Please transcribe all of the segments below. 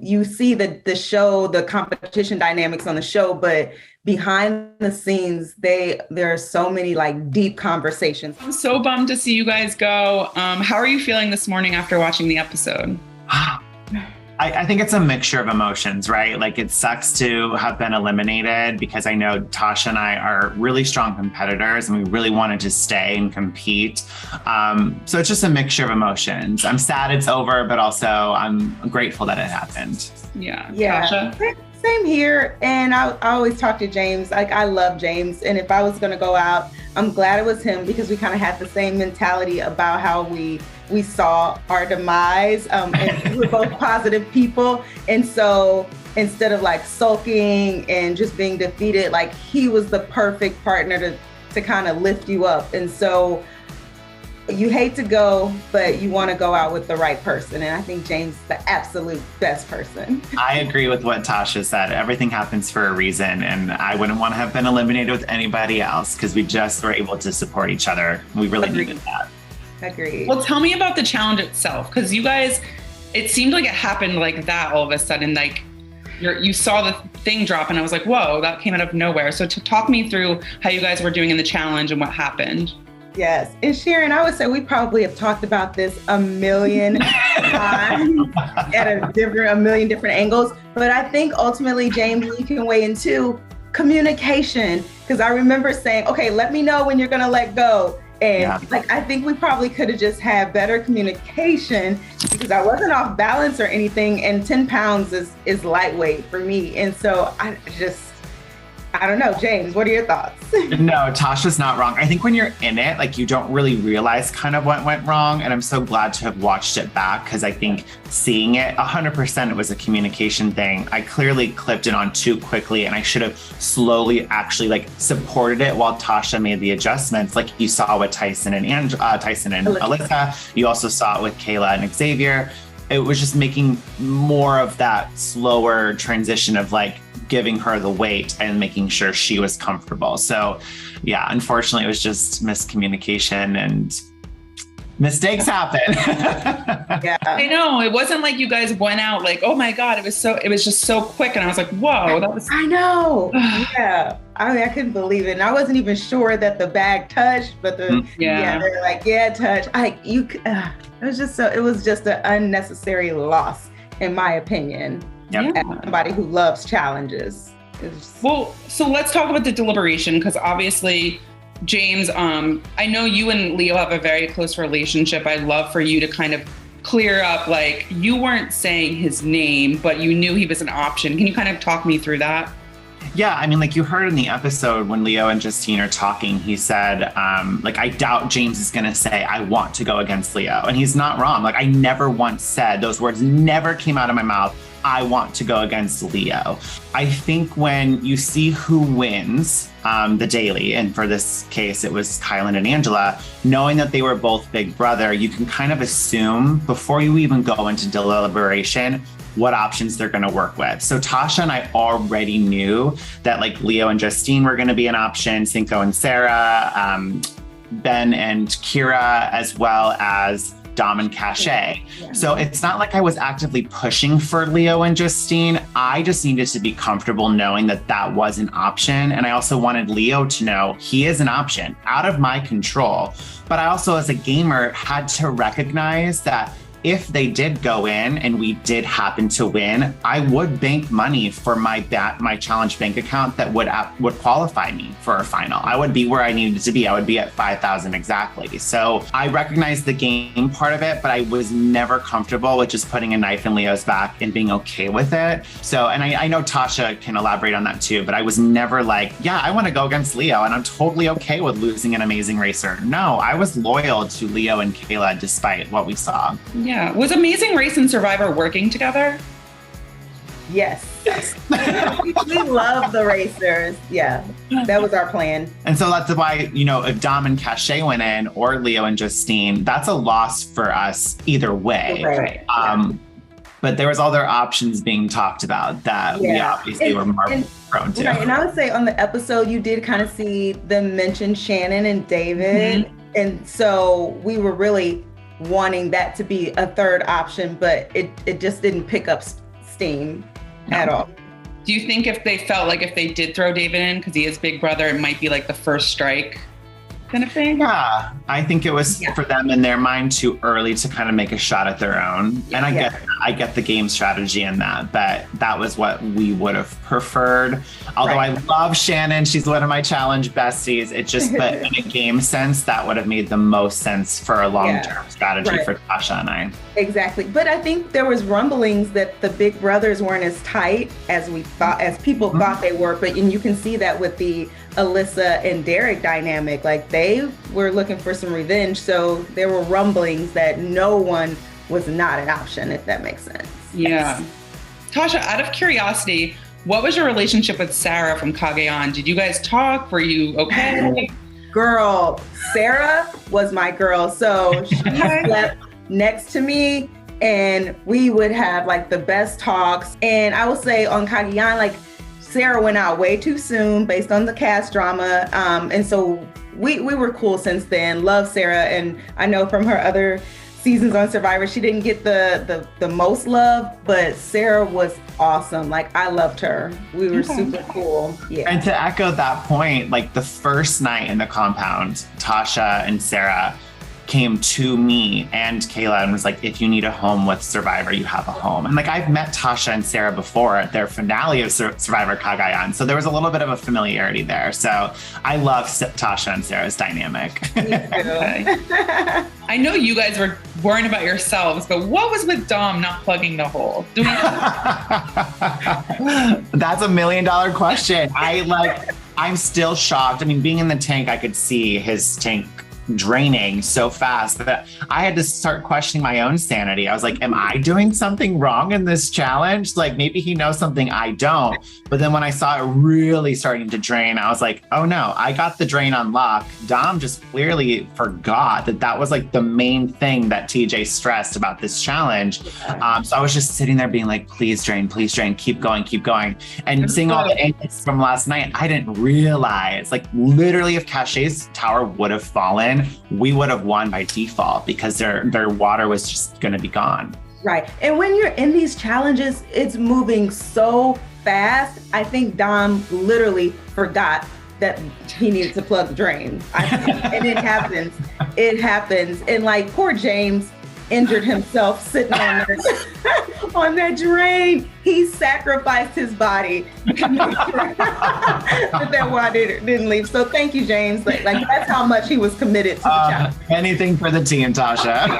you see the show, the competition dynamics on the show, but behind the scenes, there are so many like deep conversations. I'm so bummed to see you guys go. How are you feeling this morning after watching the episode? I think it's a mixture of emotions, right? Like it sucks to have been eliminated because I know Tasha and I are really strong competitors and we really wanted to stay and compete. So it's just a mixture of emotions. I'm sad it's over, but also I'm grateful that it happened. Yeah. Tasha? Same here. And I always talk to James. Like I love James. And if I was going to go out, I'm glad it was him because we kind of had the same mentality about how we saw our demise, and we're both positive people. And so instead of like sulking and just being defeated, like he was the perfect partner to kind of lift you up. And so you hate to go, but you want to go out with the right person. And I think James is the absolute best person. I agree with what Tasha said. Everything happens for a reason. And I wouldn't want to have been eliminated with anybody else because we just were able to support each other. We really needed that. Agreed. Well, tell me about the challenge itself, because you guys, it seemed like it happened like that all of a sudden. Like you saw the thing drop and I was like, whoa, that came out of nowhere. So to talk me through how you guys were doing in the challenge and what happened. Yes. And Sharon, I would say we probably have talked about this a million times at a million different angles. But I think ultimately, James, you can weigh into communication. Because I remember saying, okay, let me know when you're going to let go. And like, I think we probably could have just had better communication because I wasn't off balance or anything. And 10 pounds is lightweight for me. And so I don't know, James, what are your thoughts? No, Tasha's not wrong. I think when you're in it, like you don't really realize kind of what went wrong. And I'm so glad to have watched it back because I think seeing it 100%, it was a communication thing. I clearly clipped it on too quickly and I should have slowly actually like supported it while Tasha made the adjustments. Like you saw with Tyson and Alyssa. You also saw it with Kayla and Xavier. It was just making more of that slower transition of like giving her the weight and making sure she was comfortable. So yeah, unfortunately it was just miscommunication and mistakes happen. Yeah. I know. It wasn't like you guys went out like, oh my God, it was just so quick. And I was like, whoa, that was. I know. Yeah. I mean, I couldn't believe it. And I wasn't even sure that the bag touched, but they're like, yeah, touch. It was just an unnecessary loss, in my opinion. Yep. As somebody who loves challenges. Well, so let's talk about the deliberation, because obviously, James, I know you and Leo have a very close relationship. I'd love for you to kind of clear up, like, you weren't saying his name, but you knew he was an option. Can you kind of talk me through that? Yeah, I mean, like you heard in the episode when Leo and Justine are talking, he said, like, I doubt James is going to say, I want to go against Leo. And he's not wrong. Like, I never once said, those words never came out of my mouth, I want to go against Leo. I think when you see who wins the daily, and for this case, it was Kylan and Angela, knowing that they were both big brother, you can kind of assume before you even go into deliberation, what options they're going to work with. So Tasha and I already knew that like Leo and Justine were going to be an option, Cinco and Sarah, Ben and Kira, as well as Dom and Cashel. Yeah. So it's not like I was actively pushing for Leo and Justine. I just needed to be comfortable knowing that that was an option. And I also wanted Leo to know he is an option out of my control. But I also, as a gamer, had to recognize that if they did go in and we did happen to win, I would bank money for my challenge bank account that would qualify me for a final. I would be where I needed to be. I would be at 5,000 exactly. So I recognized the game part of it, but I was never comfortable with just putting a knife in Leo's back and being okay with it. So, and I know Tasha can elaborate on that too, but I was never like, yeah, I want to go against Leo and I'm totally okay with losing an amazing racer. No, I was loyal to Leo and Kayla despite what we saw. Yeah. Was Amazing Race and Survivor working together? Yes. We love the racers. Yeah, that was our plan. And so that's why, you know, if Dom and Cashel went in or Leo and Justine, that's a loss for us either way. Right. But there was other options being talked about that we obviously were more prone to. Right. And I would say on the episode, you did kind of see them mention Shannon and David. Mm-hmm. And so we were really wanting that to be a third option, but it just didn't pick up steam at all. Do you think if they felt like if they did throw David in, because he is big brother, it might be like the first strike kind of thing? Yeah, I think it was for them in their mind too early to kind of make a shot at their own. And I get the game strategy in that, but that was what we would have preferred. Although I love Shannon, she's one of my challenge besties. It just, but in a game sense, that would have made the most sense for a long-term strategy for Tasha and I. Exactly. But I think there was rumblings that the big brothers weren't as tight as we thought, as people thought they were. And you can see that with the Alyssa and Derick dynamic. Like, they were looking for some revenge. So there were rumblings that no one was not an option, if that makes sense. Yeah. Tasha, out of curiosity, what was your relationship with Sarah from Cagayan? Did you guys talk? Were you okay? Girl, Sarah was my girl. So she slept next to me and we would have like the best talks. And I will say on Cagayan, like, Sarah went out way too soon based on the cast drama. And so we were cool since then. Love Sarah. And I know from her other seasons on Survivor, she didn't get the most love, but Sarah was awesome. Like, I loved her. We were super cool. Yeah. And to echo that point, like the first night in the compound, Tasha and Sarah came to me and Kayla and was like, if you need a home with Survivor, you have a home. And like, I've met Tasha and Sarah before at their finale of Survivor Cagayan. So there was a little bit of a familiarity there. So I love Tasha and Sarah's dynamic. Me too. I know you guys were worrying about yourselves, but what was with Dom not plugging the hole? That's $1 million question. I'm still shocked. I mean, being in the tank, I could see his tank draining so fast that I had to start questioning my own sanity. I was like, am I doing something wrong in this challenge? Like, maybe he knows something I don't. But then when I saw it really starting to drain, I was like, oh no, I got the drain on lock. Dom just clearly forgot that was like the main thing that TJ stressed about this challenge. So I was just sitting there being like, please drain, keep going. And seeing all the angles from last night, I didn't realize, like, literally if Cash's tower would have fallen, we would have won by default because their water was just going to be gone. Right. And when you're in these challenges, it's moving so fast. I think Dom literally forgot that he needed to plug the drain. And it happens. It happens. And like, poor James injured himself sitting on that drain. He sacrificed his body to make sure that water didn't leave. So thank you, James. Like that's how much he was committed to the challenge. Anything for the team, Tasha.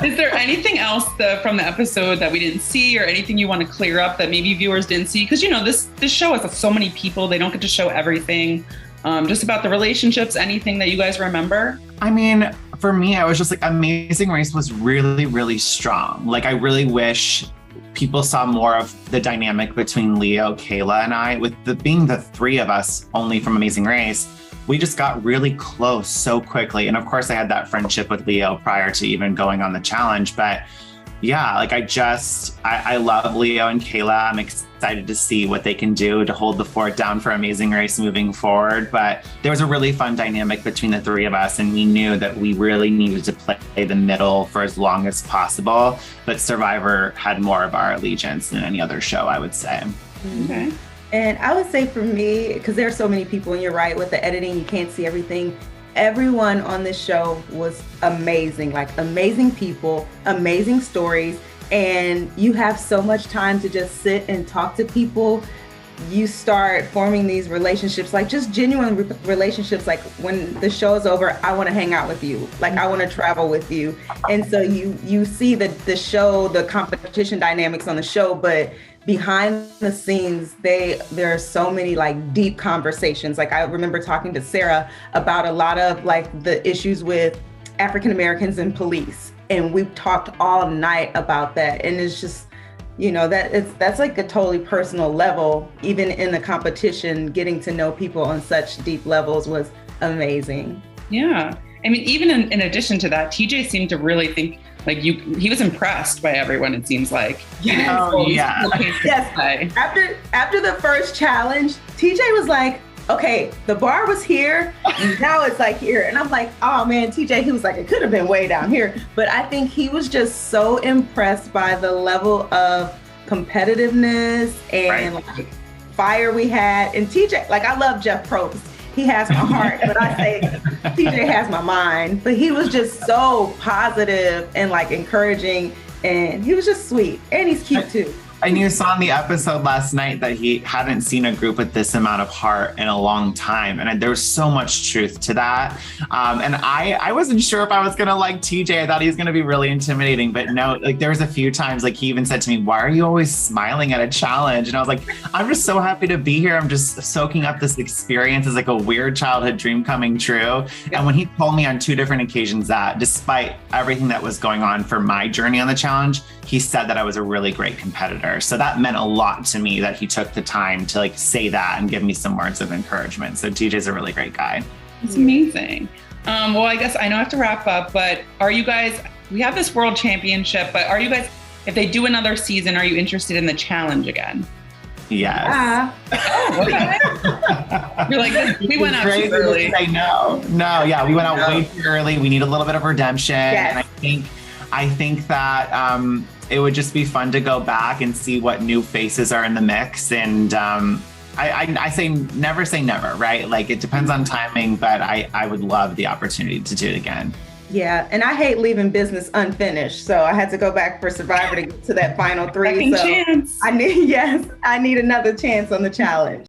Is there anything else from the episode that we didn't see, or anything you want to clear up that maybe viewers didn't see? Because, you know, this show has so many people. They don't get to show everything. Just about the relationships, anything that you guys remember? I mean, for me, I was just like, Amazing Race was really, really strong. Like, I really wish people saw more of the dynamic between Leo, Kayla, and I. With being the three of us only from Amazing Race, we just got really close so quickly. And of course, I had that friendship with Leo prior to even going on the challenge. But yeah, like I love Leo and Kayla. I'm excited to see what they can do to hold the fort down for Amazing Race moving forward. But there was a really fun dynamic between the three of us, and we knew that we really needed to play the middle for as long as possible. But Survivor had more of our allegiance than any other show, I would say. Okay. And I would say for me, because there are so many people, and you're right, with the editing, you can't see everything. Everyone on this show was amazing, like amazing people, amazing stories. And you have so much time to just sit and talk to people. You start forming these relationships, like just genuine relationships. Like when the show is over, I want to hang out with you. Like I want to travel with you. And so you see the show, the competition dynamics on the show, but behind the scenes, there are so many like deep conversations. Like I remember talking to Sarah about a lot of like the issues with African Americans and police. And we've talked all night about that. And it's just, you know, that's like a totally personal level. Even in the competition, getting to know people on such deep levels was amazing. Yeah. I mean, even in addition to that, TJ seemed to really think like he was impressed by everyone, it seems like. Yes. Oh, yeah. Yes. After the first challenge, TJ was like, okay, the bar was here, and now it's like here. And I'm like, oh man, TJ, he was like, it could have been way down here. But I think he was just so impressed by the level of competitiveness and like fire we had. And TJ, like I love Jeff Probst. He has my heart, but I say TJ has my mind. But he was just so positive and like encouraging, and he was just sweet, and he's cute too. And you saw in the episode last night that he hadn't seen a group with this amount of heart in a long time. And there was so much truth to that. And I wasn't sure if I was going to like TJ. I thought he was going to be really intimidating. But no, like there was a few times like he even said to me, why are you always smiling at a challenge? And I was like, I'm just so happy to be here. I'm just soaking up this experience as like a weird childhood dream coming true. And when he told me on 2 different occasions that despite everything that was going on for my journey on the challenge, he said that I was a really great competitor. So that meant a lot to me that he took the time to like say that and give me some words of encouragement. So TJ's a really great guy. It's amazing. Well, I guess I know I have to wrap up, but are you guys, we have this world championship, but are you guys, if they do another season, are you interested in the challenge again? Yes. Okay. You're like, we went out too early. No, yeah, we went out way too early. We need a little bit of redemption. Yes. And I think that it would just be fun to go back and see what new faces are in the mix. And I say never, right? Like it depends on timing, but I would love the opportunity to do it again. Yeah, and I hate leaving business unfinished, so I had to go back for Survivor to get to that final 3. Second chance. I need another chance on the challenge.